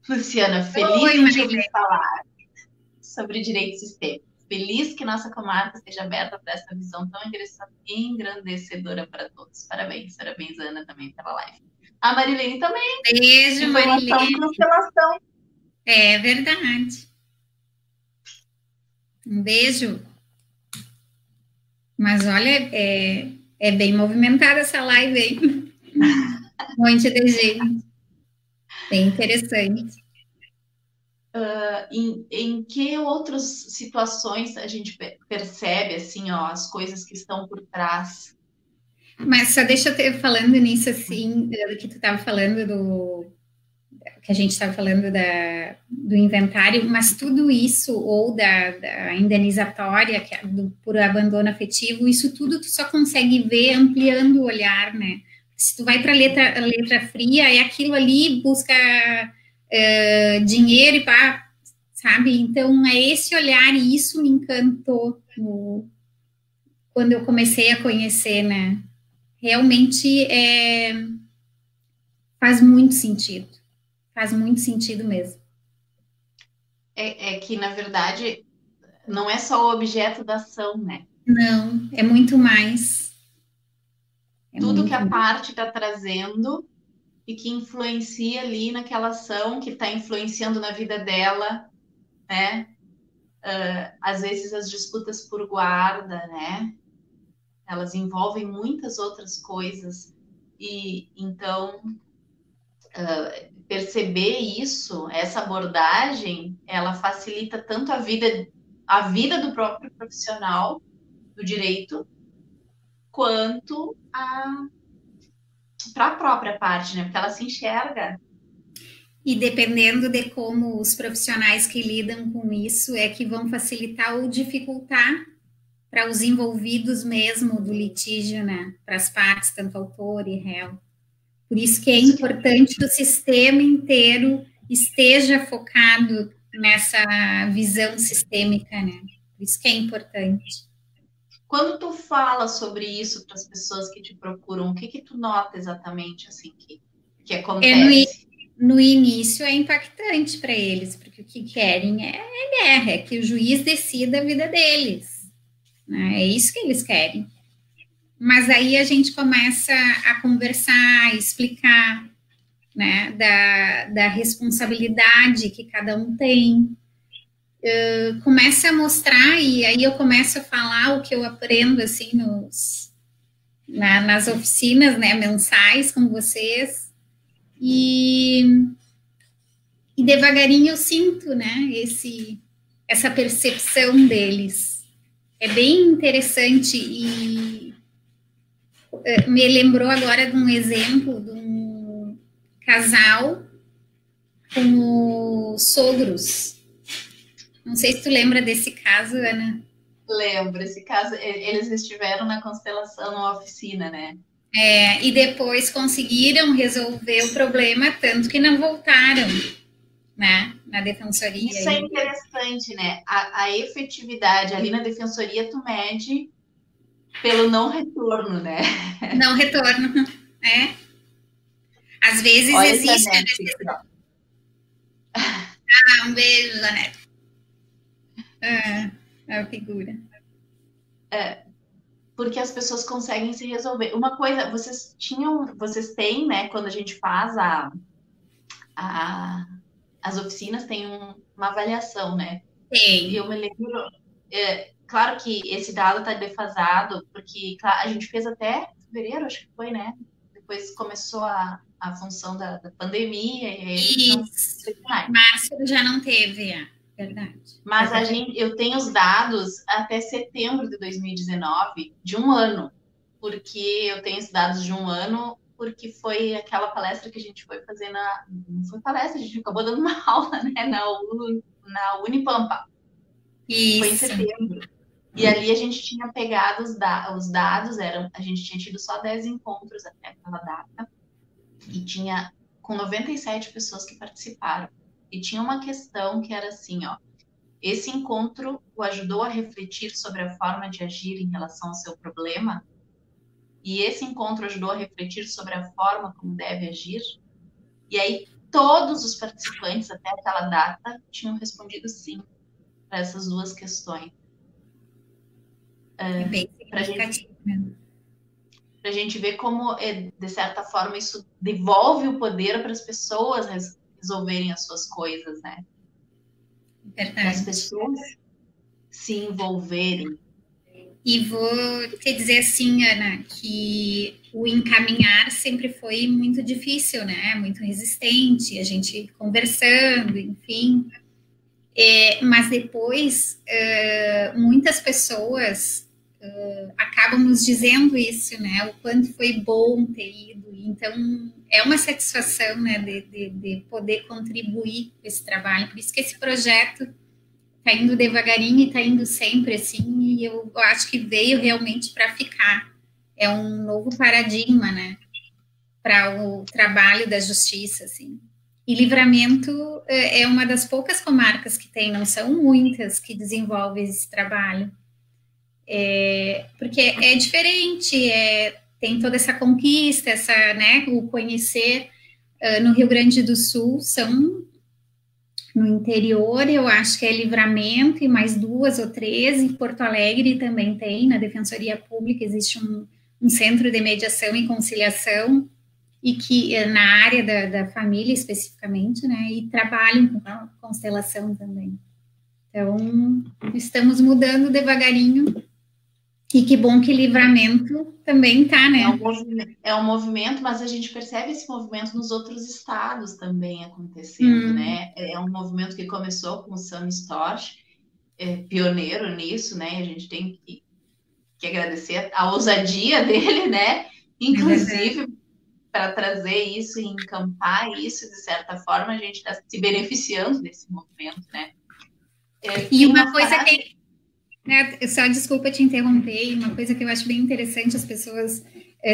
Luciana, feliz de ouvir falar sobre direito sistêmico. Feliz que nossa comarca esteja aberta para essa visão tão engrandecedora para todos. Parabéns, Ana, também pela live. A Marilene também. Beijo, Marilene. Constelação. É verdade. Um beijo. Mas olha, é bem movimentada essa live, hein? Um monte de gente. Bem interessante. Em que outras situações a gente percebe, assim, ó, as coisas que estão por trás? Mas só deixa eu ter falando nisso, assim, do que tu estava falando que a gente estava falando do inventário, mas tudo isso, ou da indenizatória, por abandono afetivo, isso tudo tu só consegue ver ampliando o olhar, né? Se tu vai para a letra fria, é aquilo ali, busca dinheiro e pá, sabe? Então, é esse olhar, e isso me encantou quando eu comecei a conhecer, né? Realmente faz muito sentido. Faz muito sentido mesmo. É que, na verdade, não é só o objeto da ação, né? Não, é muito mais. Tudo que a parte está trazendo e que influencia ali naquela ação, que está influenciando na vida dela, né? Às vezes as disputas por guarda, né? Elas envolvem muitas outras coisas. E então perceber isso, essa abordagem, ela facilita tanto a vida do próprio profissional do direito, quanto para a própria parte, né? Porque ela se enxerga. E dependendo de como os profissionais que lidam com isso é que vão facilitar ou dificultar para os envolvidos mesmo do litígio, né? Para as partes, tanto autor e réu. Por isso que é importante que o sistema inteiro esteja focado nessa visão sistêmica, né? Por isso que é importante. Quando tu fala sobre isso para as pessoas que te procuram, o que tu nota exatamente assim que acontece? No início é impactante para eles, porque o que querem é guerra, é que o juiz decida a vida deles. Né? É isso que eles querem. Mas aí a gente começa a conversar, explicar, né, da responsabilidade que cada um tem. Começa a mostrar, e aí eu começo a falar o que eu aprendo, assim, nas oficinas, né, mensais com vocês, e devagarinho eu sinto, né, essa percepção deles. É bem interessante e me lembrou agora de um exemplo de um casal com os sogros. Não sei se tu lembra desse caso, Ana. Lembro, esse caso, eles estiveram na constelação, na oficina, né? E depois conseguiram resolver o problema, tanto que não voltaram, né, na defensoria. Isso é interessante, né? A efetividade ali na defensoria tu mede pelo não retorno, né? Não retorno, né? Às vezes olha existe a necessidade. Um beijo, Janete. A figura. Porque as pessoas conseguem se resolver. Uma coisa, vocês têm, né? Quando a gente faz as oficinas, tem uma avaliação, né? Tem. E eu me lembro, claro que esse dado está defasado, porque a gente fez até fevereiro, acho que foi, né? Depois começou a função da pandemia, e aí Isso. Março já não teve, verdade. Mas eu tenho os dados até setembro de 2019, de um ano, porque eu tenho os dados de um ano, porque foi aquela palestra que a gente foi fazer não foi palestra, a gente acabou dando uma aula, né, na Unipampa. Isso. Foi em setembro. E ali a gente tinha pegado os dados, a gente tinha tido só 10 encontros até aquela data, e tinha com 97 pessoas que participaram. E tinha uma questão que era assim, ó, esse encontro o ajudou a refletir sobre a forma de agir em relação ao seu problema? E esse encontro ajudou a refletir sobre a forma como deve agir? E aí todos os participantes até aquela data tinham respondido sim para essas duas questões. É bem significativo. para a gente ver como, de certa forma, isso devolve o poder para as pessoas resolverem as suas coisas, né? Para as Verdade. pessoas se envolverem. E vou te dizer assim, Ana, que o encaminhar sempre foi muito difícil, né? Muito resistente, a gente conversando, enfim. Mas depois, muitas pessoas acabam nos dizendo isso, né? O quanto foi bom ter ido. Então, é uma satisfação, né? De poder contribuir com esse trabalho. Por isso que esse projeto tá indo devagarinho e tá indo sempre assim, e eu acho que veio realmente para ficar. É um novo paradigma, né, para o trabalho da justiça, assim. E Livramento é uma das poucas comarcas que tem, não são muitas que desenvolvem esse trabalho. Porque é diferente, tem toda essa conquista, né, o conhecer. No Rio Grande do Sul são no interior, eu acho que é Livramento e mais 2 ou 3, em Porto Alegre também tem, na Defensoria Pública existe um centro de mediação e conciliação, e que na área da família especificamente, né, e trabalham com a constelação também. Então, estamos mudando devagarinho, e que bom que Livramento também tá, né? É um movimento, mas a gente percebe esse movimento nos outros estados também acontecendo, né? É um movimento que começou com o Sam Storch, pioneiro nisso, né? A gente tem que agradecer a ousadia dele, né? Inclusive, para trazer isso e encampar isso, de certa forma, a gente está se beneficiando desse movimento, né? E uma coisa que... Só desculpa te interromper, uma coisa que eu acho bem interessante as pessoas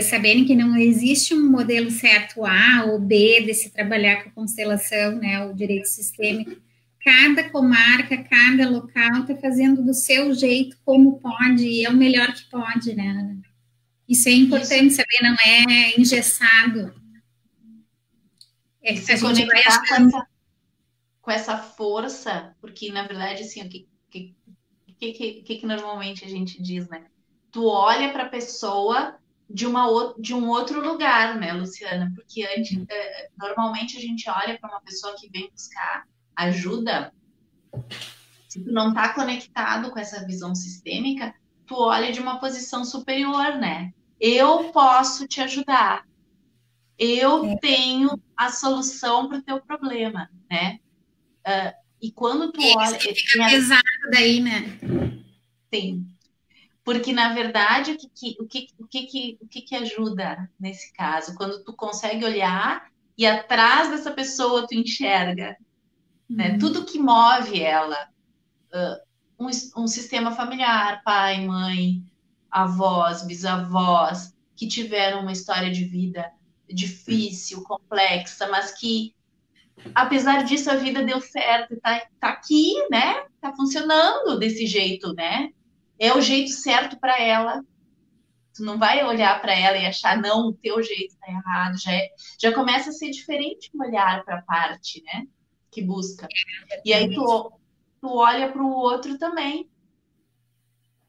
saberem que não existe um modelo certo A ou B de se trabalhar com a constelação, né, o direito sistêmico. Cada comarca, cada local está fazendo do seu jeito, como pode, e é o melhor que pode, né, Ana? Isso é importante saber, não é engessado. A gente vai achando... com essa força, porque, na verdade, assim, o que normalmente a gente diz, né? Tu olha para a pessoa de um outro lugar, né, Luciana? Porque normalmente a gente olha para uma pessoa que vem buscar ajuda. Se tu não tá conectado com essa visão sistêmica, tu olha de uma posição superior, né? Eu posso te ajudar. Eu tenho a solução para o teu problema, né? E quando tu olha... Fica pesado daí, né? Sim. Porque, na verdade, o que ajuda nesse caso? Quando tu consegue olhar e atrás dessa pessoa tu enxerga, né? Tudo que move ela. Um sistema familiar, pai, mãe, avós, bisavós, que tiveram uma história de vida difícil, complexa, mas que, apesar disso, a vida deu certo, tá aqui, né? Tá funcionando desse jeito, né? É o jeito certo para ela. Tu não vai olhar para ela e achar, não, o teu jeito tá errado. Já começa a ser diferente o olhar para a parte, né? Que busca. E aí tu olha para o outro também.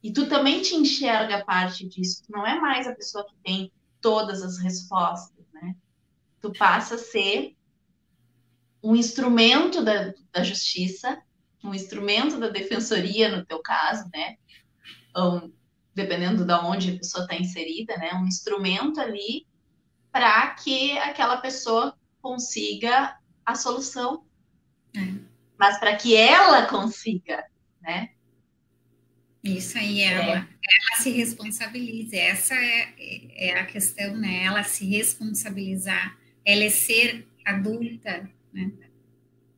E tu também te enxerga a parte disso. Tu não é mais a pessoa que tem todas as respostas, né? Tu passa a ser um instrumento da justiça, um instrumento da defensoria, no teu caso, né? Dependendo de onde a pessoa está inserida, né? Um instrumento ali para que aquela pessoa consiga a solução. Mas para que ela consiga, né? Isso aí, ela se responsabilize. Essa é a questão, né? Ela se responsabilizar, ela é ser adulta, né?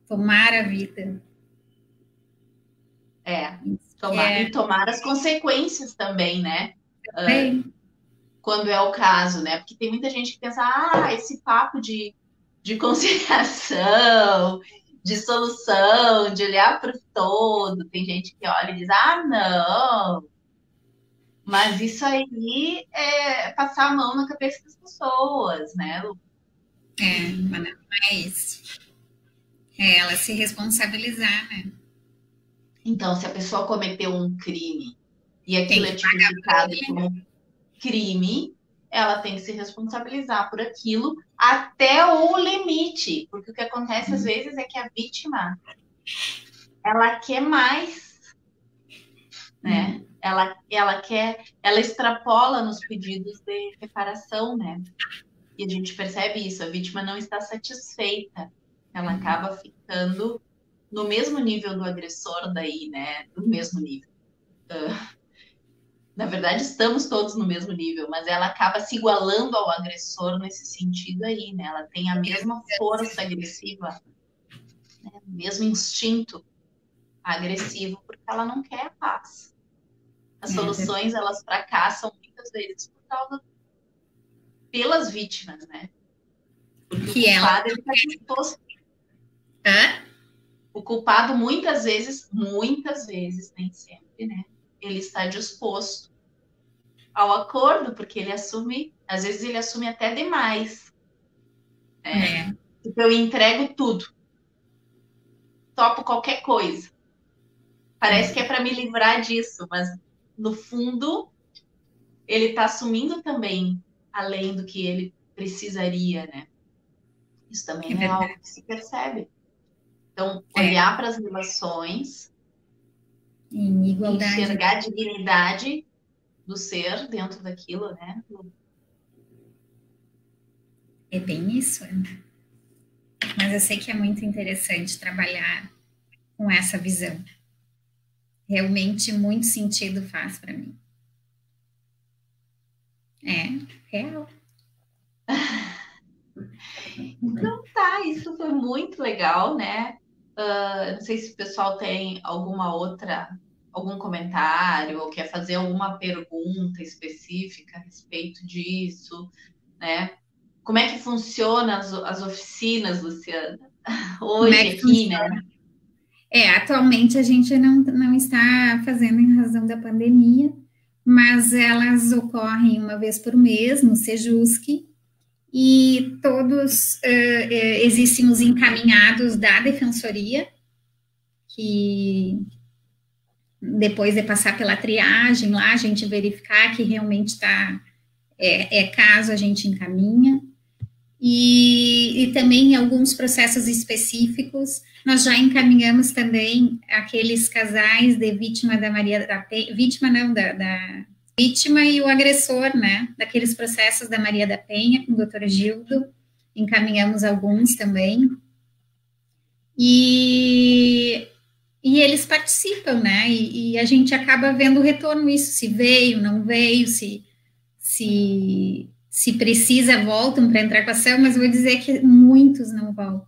Tomar a vida. E tomar as consequências também, né? Quando é o caso, né? Porque tem muita gente que pensa, esse papo de conciliação, de solução, de olhar para o todo. Tem gente que olha e diz, não. Mas isso aí é passar a mão na cabeça das pessoas, né, Lu? Mas não é isso. É ela se responsabilizar, né? Então, se a pessoa cometeu um crime e aquilo é tipificado como crime, ela tem que se responsabilizar por aquilo até o limite, porque o que acontece às vezes é que a vítima, ela quer mais, né? Ela extrapola nos pedidos de reparação, né? E a gente percebe isso, a vítima não está satisfeita, ela acaba ficando no mesmo nível do agressor daí, né? No mesmo nível. Na verdade, estamos todos no mesmo nível, mas ela acaba se igualando ao agressor nesse sentido aí, né? Ela tem a mesma força agressiva, né? O mesmo instinto agressivo, porque ela não quer a paz. As soluções, elas fracassam muitas vezes por causa pelas vítimas, né? Porque que o culpado, ele está disposto. O culpado, muitas vezes, nem sempre, né? Ele está disposto ao acordo, porque ele assume, às vezes ele assume até demais. Né? Tipo, eu entrego tudo. Topo qualquer coisa. Parece que é para me livrar disso, mas no fundo ele está assumindo também além do que ele precisaria, né? Isso também é algo que se percebe. Então, olhar para as relações, em igualdade, enxergar a dignidade do ser dentro daquilo, né? É bem isso, Ana. Mas eu sei que é muito interessante trabalhar com essa visão. Realmente muito sentido faz para mim. É real. Então tá, isso foi muito legal, né? Não sei se o pessoal tem algum comentário ou quer fazer alguma pergunta específica a respeito disso, né? Como é que funciona as oficinas, Luciana? Hoje aqui, né? Atualmente a gente não está fazendo em razão da pandemia, mas elas ocorrem uma vez por mês no Sejusc, e todos existem os encaminhados da defensoria, que depois de passar pela triagem lá, a gente verificar que realmente está caso, a gente encaminha. E também em alguns processos específicos, nós já encaminhamos também aqueles casais de vítima da Maria da Penha, vítima não, da vítima e o agressor, né, daqueles processos da Maria da Penha, com o doutor Gildo, encaminhamos alguns também, e eles participam, né, e a gente acaba vendo o retorno, isso, se veio, não veio, se precisa, voltam para entrar com a ação, mas vou dizer que muitos não voltam.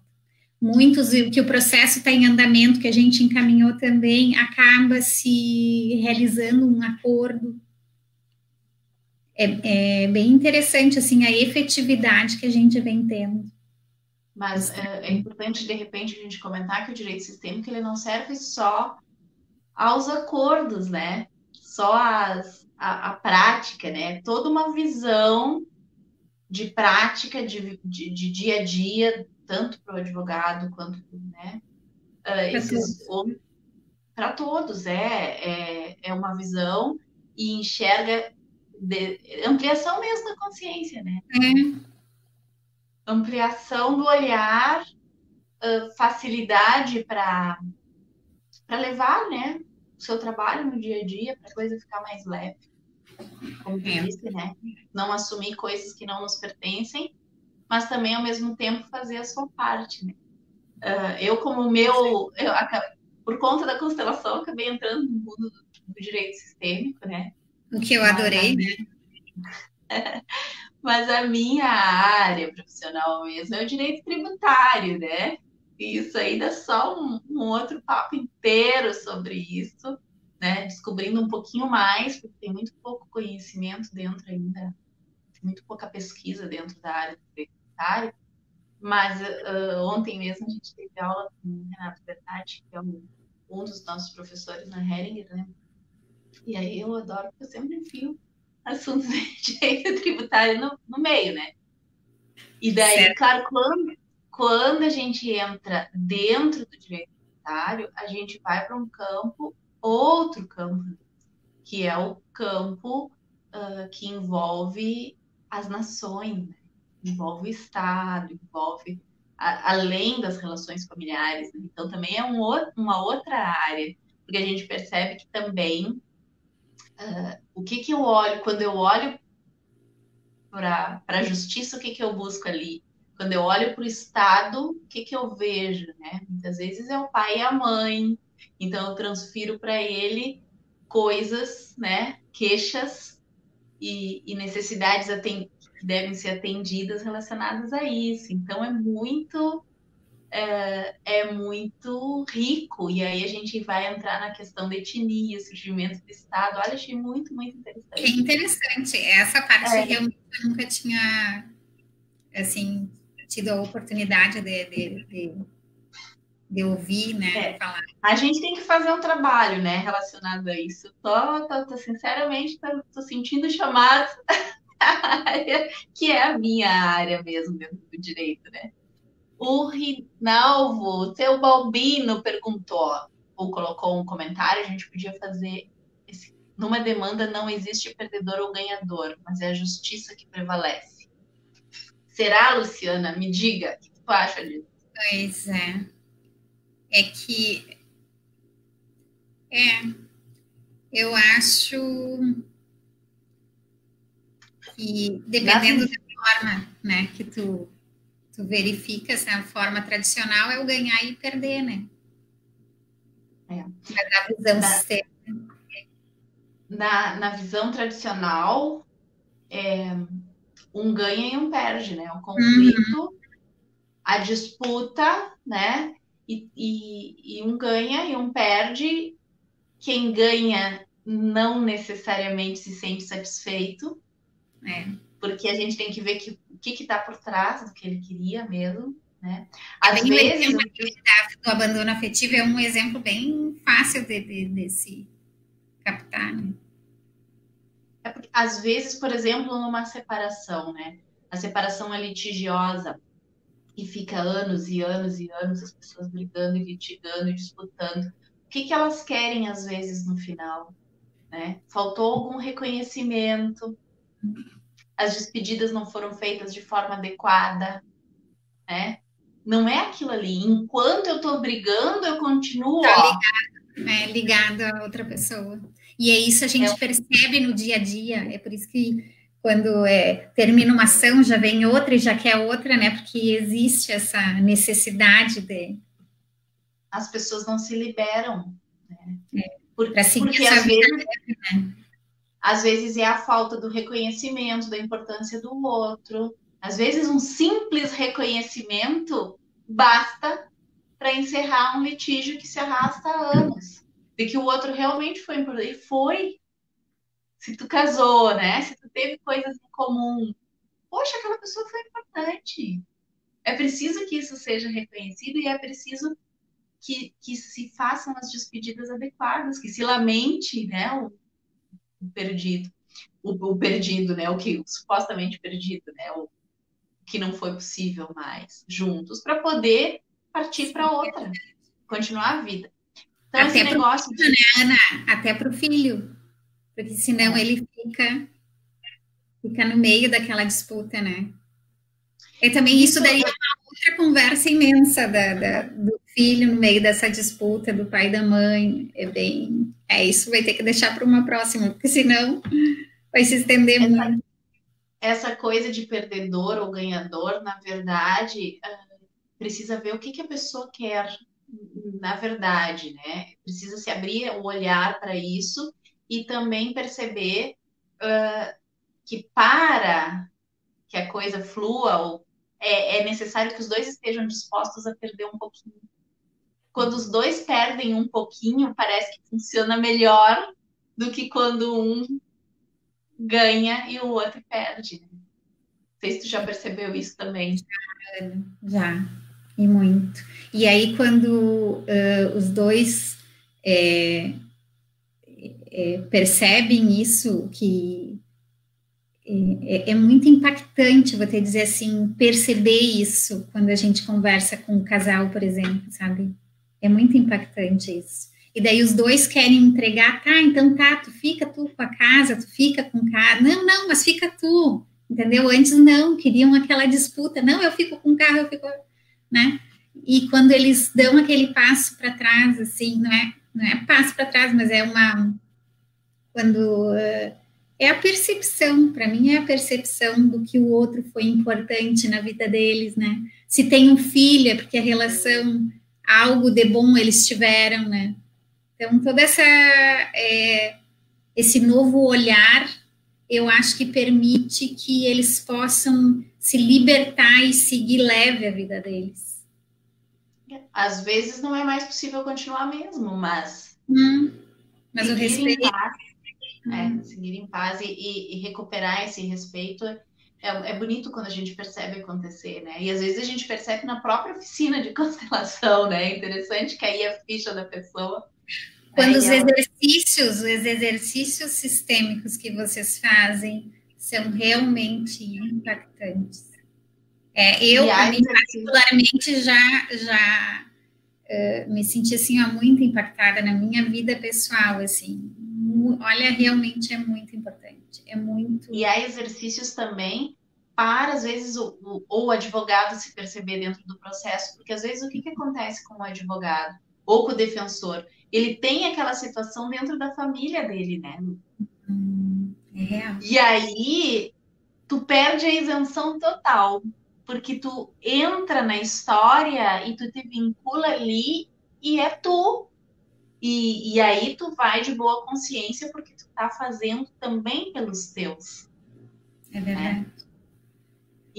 Muitos, que o processo está em andamento, que a gente encaminhou também, acaba se realizando um acordo. É bem interessante, assim, a efetividade que a gente vem tendo. Mas é importante, de repente, a gente comentar que o direito sistêmico ele não serve só aos acordos, né? Só a prática, né? Toda uma visão de prática de dia a dia, tanto para o advogado quanto, né? Para todos, é uma visão e enxerga ampliação mesmo da consciência, né? Ampliação do olhar, facilidade para levar, né, o seu trabalho no dia a dia, para a coisa ficar mais leve. Como tu disse, né? Não assumir coisas que não nos pertencem, mas também, ao mesmo tempo, fazer a sua parte, né? Eu, por conta da constelação, acabei entrando no mundo do direito sistêmico, né? O que eu adorei, né? Mas a minha área profissional mesmo é o direito tributário, né? E isso aí dá só um outro papo inteiro sobre isso, né? Descobrindo um pouquinho mais, porque tem muito pouco conhecimento dentro ainda, tem muito pouca pesquisa dentro da área do direito tributário. Mas ontem mesmo a gente teve aula com o Renato Bertatti, que é um dos nossos professores na Heringer, né? E aí eu adoro, porque eu sempre enfio assuntos de direito tributário no meio, né? E daí, certo. Claro, quando a gente entra dentro do direito tributário, a gente vai para um campo, outro campo, que é o campo que envolve as nações, né? Envolve o Estado, envolve além das relações familiares, né? Então também é uma outra área, porque a gente percebe que também o que eu olho, quando eu olho para a justiça, o que eu busco ali? Quando eu olho para o Estado, o que eu vejo, né? Muitas vezes é o pai e a mãe, então eu transfiro para ele coisas, né? Queixas e necessidades que devem ser atendidas relacionadas a isso. Então é muito rico. E aí a gente vai entrar na questão da etnia, surgimento do Estado. Olha, achei muito, muito Que interessante. interessante. Essa parte É, realmente eu nunca tinha, assim, tido a oportunidade de ouvir, né, é. falar. A gente tem que fazer um trabalho, né, relacionado a isso. Sinceramente, tô sentindo chamado área, que é a minha área mesmo dentro do direito, né? O Rinalvo, seu Balbino perguntou, ou colocou um comentário, a gente podia fazer numa demanda não existe perdedor ou ganhador, mas é a justiça que prevalece. Será, Luciana? Me diga, o que tu acha disso? Pois é. É que, eu acho que Na, dependendo da forma, né, que tu verifica, se a forma tradicional é o ganhar e perder, né? é, Da visão na, sistêmica. na visão tradicional, um ganha e um perde, né? O conflito, a disputa, né? E um ganha e um perde. Quem ganha não necessariamente se sente satisfeito, porque a gente tem que ver o que está por trás do que ele queria mesmo, né? É Às bem o vezes, exemplo do abandono afetivo, é um exemplo bem fácil de se captar, né? às vezes, por exemplo, numa separação, né? A separação é litigiosa e fica anos e anos e anos as pessoas brigando e litigando e disputando. O que elas querem às vezes no final, né? Faltou algum reconhecimento, as despedidas não foram feitas de forma adequada, né? Não é aquilo ali. Enquanto eu tô brigando, eu continuo, Tá ó. ligado a outra pessoa. E é isso a gente percebe no dia a dia. É por isso que quando termina uma ação, já vem outra e já quer outra, né? Porque existe essa necessidade de As pessoas não se liberam, né? para seguir Porque essa vida. às vezes é a falta do reconhecimento da importância do outro. Às vezes um simples reconhecimento basta para encerrar um litígio que se arrasta há anos. De que o outro realmente foi importante. E foi. Se tu casou, né? Se tu teve coisas em comum. Poxa, aquela pessoa foi importante. É preciso que isso seja reconhecido e é preciso que se façam as despedidas adequadas, que se lamente, né, o perdido, o perdido, né, o supostamente perdido, né, o que não foi possível mais, juntos, para poder partir para outra, continuar a vida. Então, esse Até para o negócio filho, de. né, Ana? Até para o filho. Porque senão É, ele fica no meio daquela disputa, né? E também isso isso, daria uma outra conversa imensa do filho no meio dessa disputa, do pai e da mãe. Isso vai ter que deixar para uma próxima, porque senão vai se estender muito. essa coisa de perdedor ou ganhador, na verdade, precisa ver o que a pessoa quer, na verdade, né? Precisa se abrir o olhar para isso e também perceber que para que a coisa flua, é necessário que os dois estejam dispostos a perder um pouquinho. Quando os dois perdem um pouquinho, parece que funciona melhor do que quando um ganha e o outro perde. Não sei se tu já percebeu isso também. Já, e muito. E aí, quando os dois percebem isso, que é muito impactante, vou te dizer assim, perceber isso quando a gente conversa com um casal, por exemplo, sabe? É muito impactante isso. E daí os dois querem entregar, tá, então tá, tu fica tu com a casa, tu fica com casa. Não, mas fica tu. entendeu? Antes não, queriam aquela disputa, não, eu fico com o carro, eu fico, né? E quando eles dão aquele passo para trás, assim, não é passo para trás, mas é quando é a percepção, para mim é a percepção do que o outro foi importante na vida deles, né? Se tem um filho, é porque a relação, algo de bom eles tiveram, né? Então, toda esse novo olhar, eu acho que permite que eles possam se libertar e seguir leve a vida deles. Às vezes não é mais possível continuar mesmo, mas o respeito. Seguir em paz e recuperar esse respeito é bonito quando a gente percebe acontecer, né? E às vezes a gente percebe na própria oficina de constelação, né? É interessante cair a ficha da pessoa. Quando os exercícios sistêmicos que vocês fazem são realmente impactantes. Eu, para mim, particularmente, já me senti assim, muito impactada na minha vida pessoal, assim. Olha, realmente é muito importante. É muito. E há exercícios também para, às vezes, o advogado se perceber dentro do processo, porque às vezes o que acontece com o advogado ou com o defensor? Ele tem aquela situação dentro da família dele, né? É real. E aí tu perde a isenção total, porque tu entra na história e tu te vincula ali e é tu. E aí tu vai de boa consciência porque tu tá fazendo também pelos teus. É verdade. Né?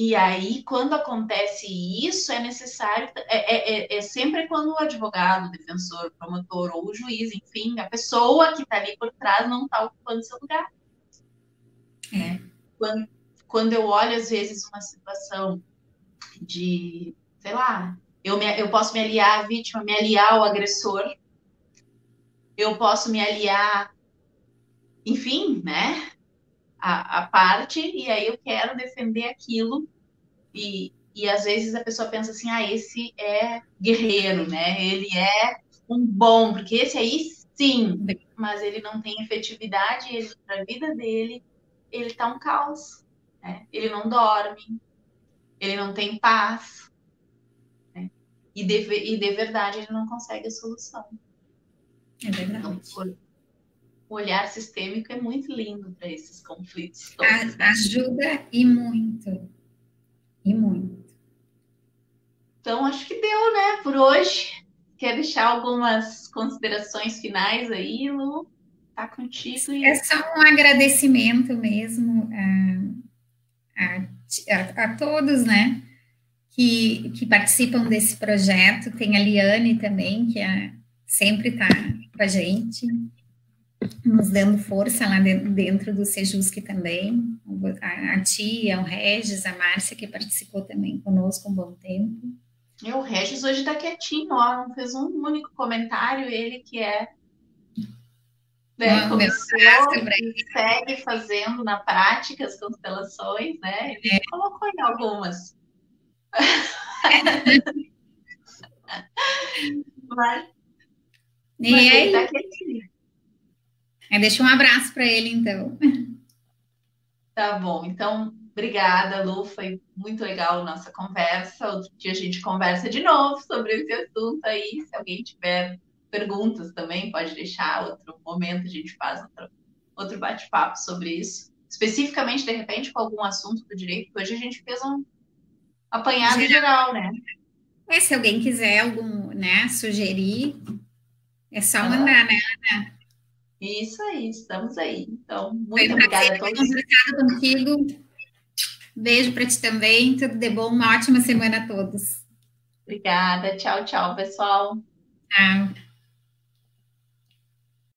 E aí, quando acontece isso, é necessário, é sempre quando o advogado, o defensor, o promotor ou o juiz, enfim, a pessoa que está ali por trás não está ocupando seu lugar. Né? Quando eu olho, às vezes, uma situação de, sei lá, eu posso me aliar à vítima, me aliar ao agressor, eu posso me aliar, enfim, né? A parte, e aí eu quero defender aquilo, e às vezes a pessoa pensa assim, esse é guerreiro, né? Ele é um bom, porque esse aí sim, mas ele não tem efetividade, para a vida dele, ele tá um caos, né? Ele não dorme, ele não tem paz, né? E de verdade ele não consegue a solução. É verdade. Então, o olhar sistêmico é muito lindo para esses conflitos todos. Né? Ajuda e muito. E muito. Então, acho que deu, né, por hoje. Quer deixar algumas considerações finais aí, Lu? Tá contigo. É só um agradecimento mesmo a todos, né, que participam desse projeto. Tem a Liane também, que sempre está com a gente, nos dando força lá dentro do Sejusc também. A tia, o Regis, a Márcia, que participou também conosco um bom tempo. O Regis hoje tá quietinho, ó, não fez um único comentário, ele que é começou e segue fazendo na prática as constelações, né? Ele colocou em algumas. Mas ele tá quietinho. Deixa um abraço para ele, então. Tá bom, então obrigada, Lu, foi muito legal a nossa conversa. Outro dia a gente conversa de novo sobre esse assunto aí. Se alguém tiver perguntas também, pode deixar. Outro momento a gente faz outro bate-papo sobre isso. Especificamente, de repente, com algum assunto do direito, que hoje a gente fez um apanhado geral, né? Se alguém quiser né, sugerir, é só mandar, né, Ana? Isso aí, estamos aí. Então, muito obrigada a todos. Conversado contigo. Beijo para ti também. Tudo de bom. Uma ótima semana a todos. Obrigada. Tchau, tchau, pessoal. Tchau.